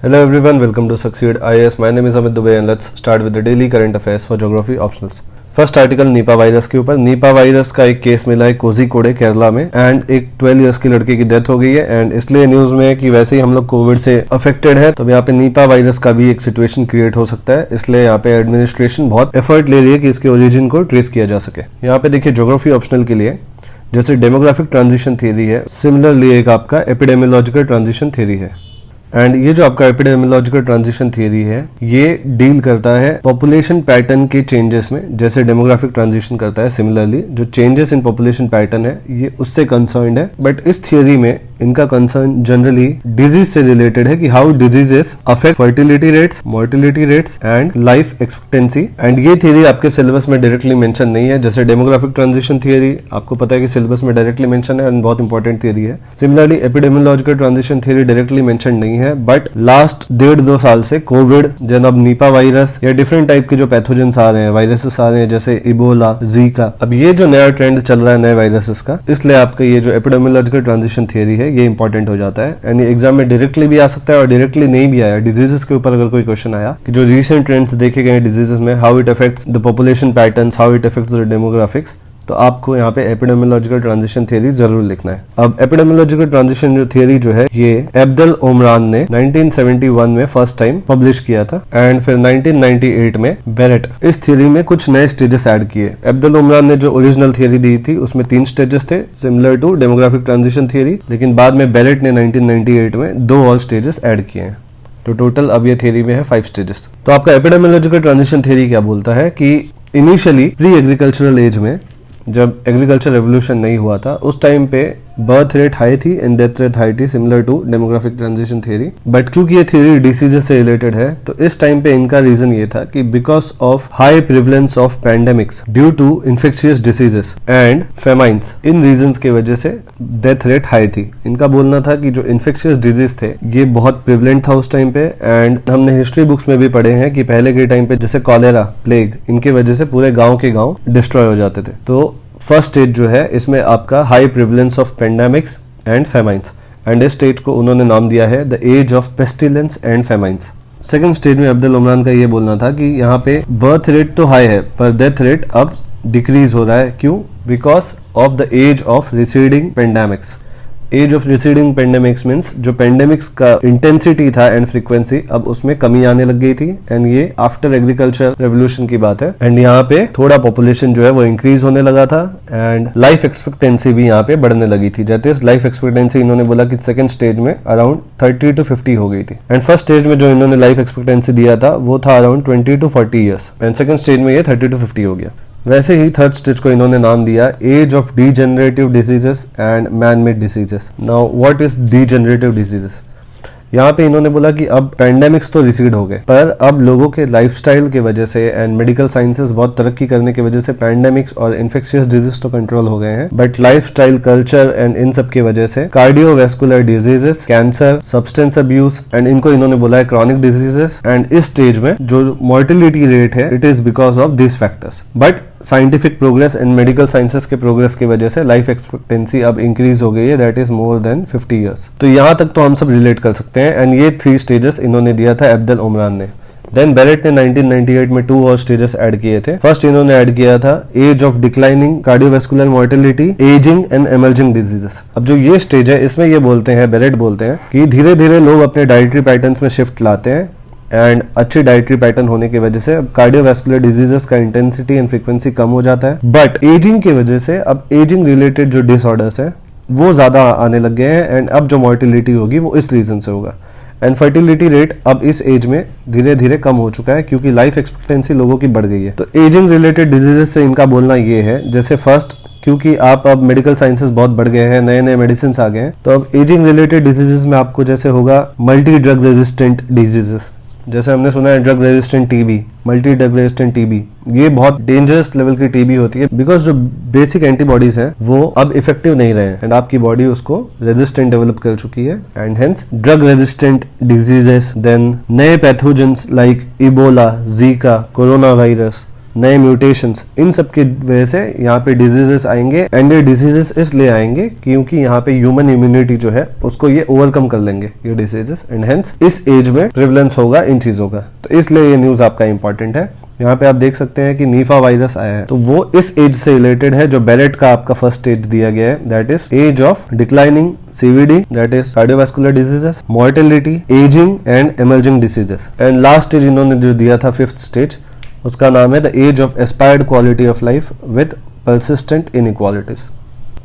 Hello everyone, welcome to Succeed IAS. My name is Amit Dubey and let's start with the daily current affairs for geography optionals. First article Nipah virus के ऊपर। Nipah virus का एक case मिला है कोझिकोडे केरला में and एक 12 years की लड़के की डेथ हो गई है एंड इसलिए न्यूज में है कि वैसे ही हम लोग कोविड से अफेक्टेड है तो यहाँ पे नीपा वायरस का भी एक सिचुएशन क्रिएट हो सकता है, इसलिए यहाँ पे एडमिनिस्ट्रेशन बहुत एफर्ट ले रही है कि इसके ओरिजिन को ट्रेस किया जा सके। यहाँ पे देखिए ज्योग्राफी ऑप्शनल के लिए जैसे डेमोग्राफिक ट्रांजिशन थ्योरी है, सिमिलरली एक आपका एपिडेमियोलॉजिकल ट्रांजिशन थ्योरी है एंड ये जो आपका एपिडेमियोलॉजिकल ट्रांजिशन थियरी है ये डील करता है पॉपुलेशन पैटर्न के चेंजेस में, जैसे डेमोग्राफिक ट्रांजिशन करता है। सिमिलरली जो चेंजेस इन पॉपुलेशन पैटर्न है ये उससे कंसर्न्ड है, बट इस थियरी में इनका कंसर्न जनरली डिजीज से रिलेटेड है कि how diseases affect fertility rates, mortality rates and life expectancy. And ये थियरी आपके सिलेबस में डायरेक्टली मेंशन नहीं है, जैसे डेमोग्राफिक ट्रांजिशन थियरी आपको पता है कि सिलेबस में डायरेक्टली मेंशन है एंड बहुत इंपॉर्टेंट थियरी है। Similarly epidemiological transition theory directly mention नहीं है, बट लास्ट 1.5-2 साल से कोविड, जन अब नीपा वायरस या डिफरेंट टाइप के जो पैथोजेंस आ रहे हैं, वायरसेस आ रहे हैं जैसे इबोला, जीका, अब ये जो नया ट्रेंड चल रहा है नए वायरसेस का, इसलिए आपका ये जो एपिडेमियोलॉजिकल ट्रांजिशन थियरी है ये इंपॉर्टेंट हो जाता है एंड एग्जाम में डायरेक्टली भी आ सकता है और डायरेक्टली नहीं भी आया। डिजीजेस के ऊपर अगर कोई क्वेश्चन आया कि जो रिसेंट ट्रेंड्स देखे गए डिजीजेस में, how it affects the population patterns, how it affects the demographics, तो आपको यहाँ पे एपिडेमियोलॉजिकल ट्रांजिशन थियरी जरूर लिखना है। अब एपिडेमियोलॉजिकल ट्रांजिशन जो थियरी जो है ये अब्दुल ओमरान ने 1971 में फर्स्ट टाइम पब्लिश किया था एंड फिर 1998 में बेरेट इस थियरी में कुछ नए स्टेजेस ऐड किए। अब्दुल ओमरान ने जो ओरिजिनल थियरी दी थी उसमें 3 स्टेजेस थे similar to demographic transition theory, लेकिन बाद में बेरेट ने 1998 में 2 और स्टेजेस ऐड किए हैं, तो टोटल अब ये थियरी में है 5 स्टेजेस। तो आपका एपिडेमियोलॉजिकल ट्रांजिशन थियरी क्या बोलता है कि इनिशियली प्री एग्रीकल्चरल एज में जब एग्रीकल्चर रेवोल्यूशन नहीं हुआ था उस टाइम पे बर्थ रेट हाई थी एंड डेथ रेट हाई थी, similar to demographic transition theory. But क्योंकि ये थ्योरी डिसीजेस से रिलेटेड है तो इस टाइम पे इनका रीजन ये था कि because of high prevalence of pandemics due to infectious diseases and famines, इन रीजंस की वजह से डेथ रेट हाई थी। इनका बोलना था कि जो इन्फेक्शियस डिजीज थे ये बहुत प्रिवलेंट था उस टाइम पे एंड हमने हिस्ट्री बुक्स में भी पढ़े हैं कि पहले के टाइम पे जैसे कॉलेरा, प्लेग, इनके वजह से पूरे गाँव के गाँव डिस्ट्रॉय हो जाते थे। तो फर्स्ट स्टेज जो है इसमें आपका high prevalence of pandemics and famines and इस स्टेज को उन्होंने नाम दिया है the age of pestilence and famines. Second stage में अब्दुल उमरान का ये बोलना था कि यहाँ पे बर्थ रेट तो हाई है पर डेथ रेट अब डिक्रीज हो रहा है। क्यों? Because of the age of receding pandemics. Age of receding pandemics means जो पेंडेमिक्स का इंटेंसिटी था एंड फ्रीक्वेंसी अब उसमें कमी आने लग गई थी एंड ये आफ्टर एग्रीकल्चर रेवोल्यूशन की बात है एंड यहाँ पे थोड़ा पॉपुलेशन जो है वो इंक्रीज होने लगा था एंड लाइफ एक्सपेक्टेंसी भी यहाँ पे बढ़ने लगी थी। जैसे लाइफ एक्सपेक्टेंसी इन्होंने बोला कि सेकंड स्टेज में अराउंड 30 to 50 हो गई थी एंड फर्स्ट स्टेज में जो इन्होंने लाइफ एक्सपेक्टेंसी दिया था वो था around 20 to 40 years and second stage में ये 30 to 50 हो गया। वैसे ही थर्ड स्टेज को इन्होंने नाम दिया age of degenerative diseases and man made diseases. Now what is degenerative diseases? यहाँ पे इन्होंने बोला कि अब पैंडेमिक्स तो रिसीड हो गए पर अब लोगों के लाइफस्टाइल के वजह से एंड मेडिकल साइंसेस बहुत तरक्की करने की वजह से पैंडेमिक्स और इन्फेक्शियस डिजीज तो कंट्रोल हो गए हैं, but lifestyle, culture and in सब की वजह से cardiovascular diseases, cancer, substance abuse and इनको इन्होंने बोला है क्रॉनिक डिजीजेस एंड इस स्टेज में जो मोर्टिलिटी रेट है it is because of this factors. But scientific progress and medical sciences के प्रोग्रेस की वजह से लाइफ एक्सपेक्टेंसी अब इंक्रीज हो गई है, that is more than 50 years. तो यहाँ तक तो हम सब रिलेट कर सकते हैं एंड ये 3 स्टेजेस इन्होंने दिया था अब्दुल उमरान ने। देन बेरेट ने 1998 में 2 और स्टेजेस ऐड किए थे। फर्स्ट इन्होंने ऐड किया था age of declining cardiovascular mortality, ageing and emerging diseases. अब जो ये स्टेज है इसमें ये बोलते हैं, बेरेट बोलते हैं कि धीरे धीरे लोग अपने डाइटरी पैटर्न्स में शिफ्ट लाते हैं एंड अच्छी डाइटरी पैटर्न होने की वजह से अब कार्डियोवैस्कुलर डिजीजेस का इंटेंसिटी एंड फ्रीक्वेंसी कम हो जाता है, बट एजिंग की वजह से अब एजिंग रिलेटेड जो डिसऑर्डर्स है वो ज्यादा आने लग गए हैं एंड अब जो मोर्टिलिटी होगी वो इस रीजन से होगा एंड फर्टिलिटी रेट अब इस एज में धीरे धीरे कम हो चुका है क्योंकि लाइफ एक्सपेक्टेंसी लोगों की बढ़ गई है। तो एजिंग रिलेटेड डिजीजेस से इनका बोलना ये है, जैसे फर्स्ट क्योंकि आप अब मेडिकल साइंसेस बहुत बढ़ गए हैं, नए नए मेडिसिन आ गए हैं, तो अब एजिंग रिलेटेड डिजीजेस में आपको जैसे होगा मल्टी ड्रग रेजिस्टेंट डिजीजेस, जैसे हमने सुना है drug resistant TB, multi drug resistant TB, ये बहुत डेंजरस लेवल की टीबी होती है बिकॉज जो बेसिक एंटीबॉडीज हैं वो अब इफेक्टिव नहीं रहे एंड आपकी बॉडी उसको रेजिस्टेंट डेवलप कर चुकी है and hence drug resistant diseases. Then नए pathogens like Ebola, Zika, corona virus, नए म्यूटेशंस, इन सब की वजह से यहाँ पे डिजीजेस आएंगे। एंड ये डिजीजेस इसलिए आएंगे क्योंकि यहाँ पे ह्यूमन इम्यूनिटी जो है उसको ये ओवरकम कर लेंगे ये डिजीजेस, एंड हेंस इस एज में प्रिवलेंस होगा इन चीजों का। तो इसलिए ये न्यूज आपका इंपॉर्टेंट है। यहाँ पे आप देख सकते हैं कि नीफा वायरस आया है, तो वो इस एज से रिलेटेड है जो बेरेट का आपका फर्स्ट स्टेज दिया गया है, that is age of declining CVD, that is cardiovascular diseases, mortality, ageing and emerging diseases. And last stage इन्होंने जो दिया था फिफ्थ स्टेज, उसका नाम है the age of aspired quality of life with persistent inequalities.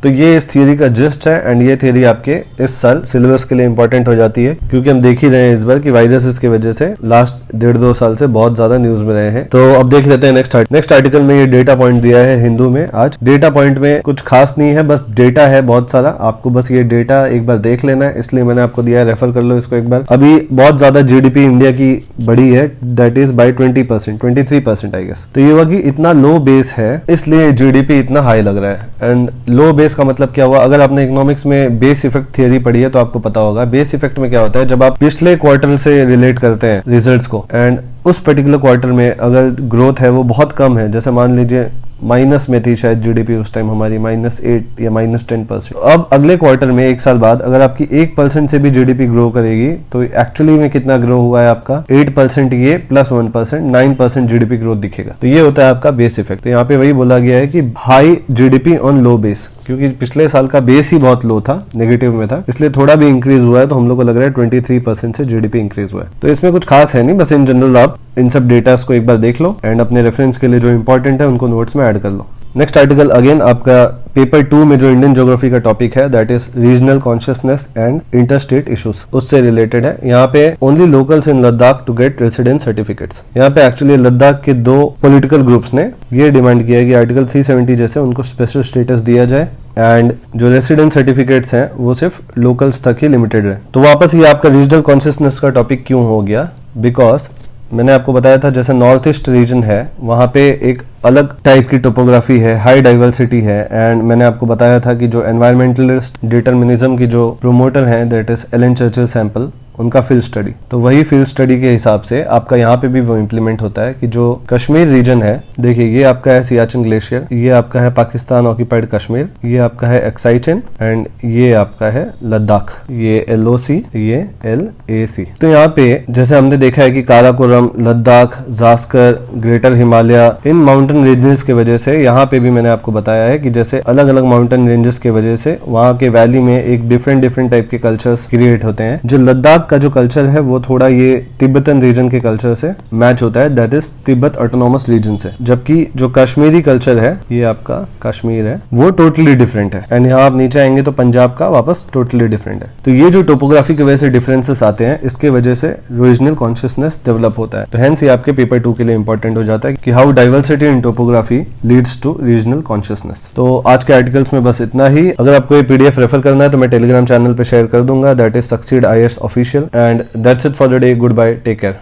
तो ये इस थियरी का जिस्ट है एंड ये थियरी आपके इस साल सिलेबस के लिए इंपॉर्टेंट हो जाती है क्योंकि हम देख ही रहे हैं इस बार कि वायरसेस की वजह से लास्ट 1.5-2 साल से बहुत ज्यादा न्यूज में रहे हैं। तो अब देख लेते हैं नेक्स्ट आर्टिकल में ये डेटा पॉइंट दिया है हिंदू में। आज डेटा पॉइंट में कुछ खास नहीं है, बस डेटा है बहुत सारा, आपको बस ये डेटा एक बार देख लेना है, इसलिए मैंने आपको दिया है, रेफर कर लो इसको एक बार। अभी बहुत ज्यादा जीडीपी इंडिया की बढ़ी है, that is by 20%, 23% I guess. तो ये हुआ कि इतना लो बेस है इसलिए जीडीपी इतना हाई लग रहा है। एंड लो बेस का मतलब क्या हुआ, अगर आपने इकोनॉमिक्स में बेस इफेक्ट थियरी पढ़ी है तो आपको पता होगा बेस इफेक्ट में क्या होता है। जब आप पिछले क्वार्टर से रिलेट करते हैं रिजल्ट्स को एंड उस पर्टिकुलर क्वार्टर में अगर ग्रोथ है वो बहुत कम है, जैसे मान लीजिए माइनस में थी शायद जीडीपी उस टाइम हमारी -8 या -10%, अब अगले क्वार्टर में एक साल बाद अगर आपकी 1% से भी जीडीपी ग्रो करेगी तो एक्चुअली में कितना ग्रो हुआ है आपका 8%, ये प्लस 1%, 9% जीडीपी ग्रोथ दिखेगा। तो ये होता है आपका बेस इफेक्ट। तो यहाँ पे वही बोला गया है कि high GDP on low base, क्योंकि पिछले साल का बेस ही बहुत लो था, नेगेटिव में था, इसलिए थोड़ा भी इंक्रीज हुआ है तो हम लोग को लग रहा है 23% से जीडीपी इंक्रीज हुआ है। तो इसमें कुछ खास है नहीं, बस इन जनरल आप इन सब डेटास को एक बार देख लो एंड अपने रेफरेंस के लिए जो इंपॉर्टेंट है उनको नोट्स में ऐड कर लो। नेक्स्ट आर्टिकल अगेन आपका पेपर 2 में जो इंडियन ज्योग्राफी का टॉपिक है that is regional consciousness and interstate issues, उससे रिलेटेड है। यहाँ पे only locals in Ladakh to get residence certificates. यहाँ पे एक्चुअली लद्दाख के 2 पॉलिटिकल ग्रुप्स ने ये डिमांड किया है कि आर्टिकल 370 जैसे उनको स्पेशल स्टेटस दिया जाए एंड जो रेसिडेंस सर्टिफिकेट्स हैं वो सिर्फ लोकल्स तक ही लिमिटेड है। तो वापस ये आपका रीजनल कॉन्शियसनेस का टॉपिक क्यों हो गया, बिकॉज मैंने आपको बताया था जैसे नॉर्थ ईस्ट रीजन है वहां पे एक अलग टाइप की टोपोग्राफी है, हाई डाइवर्सिटी है। एंड मैंने आपको बताया था कि जो एनवायरमेंटलिस्ट डिटर्मिनिज्म की जो प्रोमोटर हैं that is Ellen Churchill Semple, उनका फील्ड स्टडी, तो वही फील्ड स्टडी के हिसाब से आपका यहाँ पे भी वो इम्प्लीमेंट होता है कि जो कश्मीर रीजन है, देखिए ये आपका है सियाचिन ग्लेशियर, ये आपका है पाकिस्तान ऑक्यूपाइड कश्मीर, ये आपका है एक्साइचिन एंड ये आपका है लद्दाख, ये LOC, ये LAC। तो यहाँ पे जैसे हमने देखा है कि Karakoram, Ladakh, Zanskar, greater Himalaya, in mountain ranges के वजह से यहाँ पे भी मैंने आपको बताया है कि जैसे अलग अलग माउंटेन रेंजेस के वजह से वहाँ के वैली में एक डिफरेंट टाइप के कल्चर्स क्रिएट होते हैं। जो लद्दाख का जो कल्चर है वो थोड़ा ये तिब्बतन रीजन के कल्चर से मैच होता है, that is Tibet autonomous region से। जबकि जो कश्मीरी कल्चर है, ये आपका कश्मीर है, वो टोटली डिफरेंट है। एंड यहाँ आप नीचे आएंगे तो पंजाब का वापस टोटली डिफरेंट है। तो ये जो टोपोग्राफी की वजह से डिफरेंसेस आते हैं, इसके वजह से रीजनल कॉन्शियसनेस डेवलप होता है। तो हेंस ये आपके पेपर 2 के लिए इंपॉर्टेंट हो जाता है कि how diversity in topography leads to regional consciousness. तो आज के आर्टिकल्स में बस इतना ही। अगर आपको ये PDF रेफर करना है तो मैं टेलीग्राम चैनल पे शेयर कर दूंगा, that is succeed IAS official. And that's it for the day. Goodbye. Take care.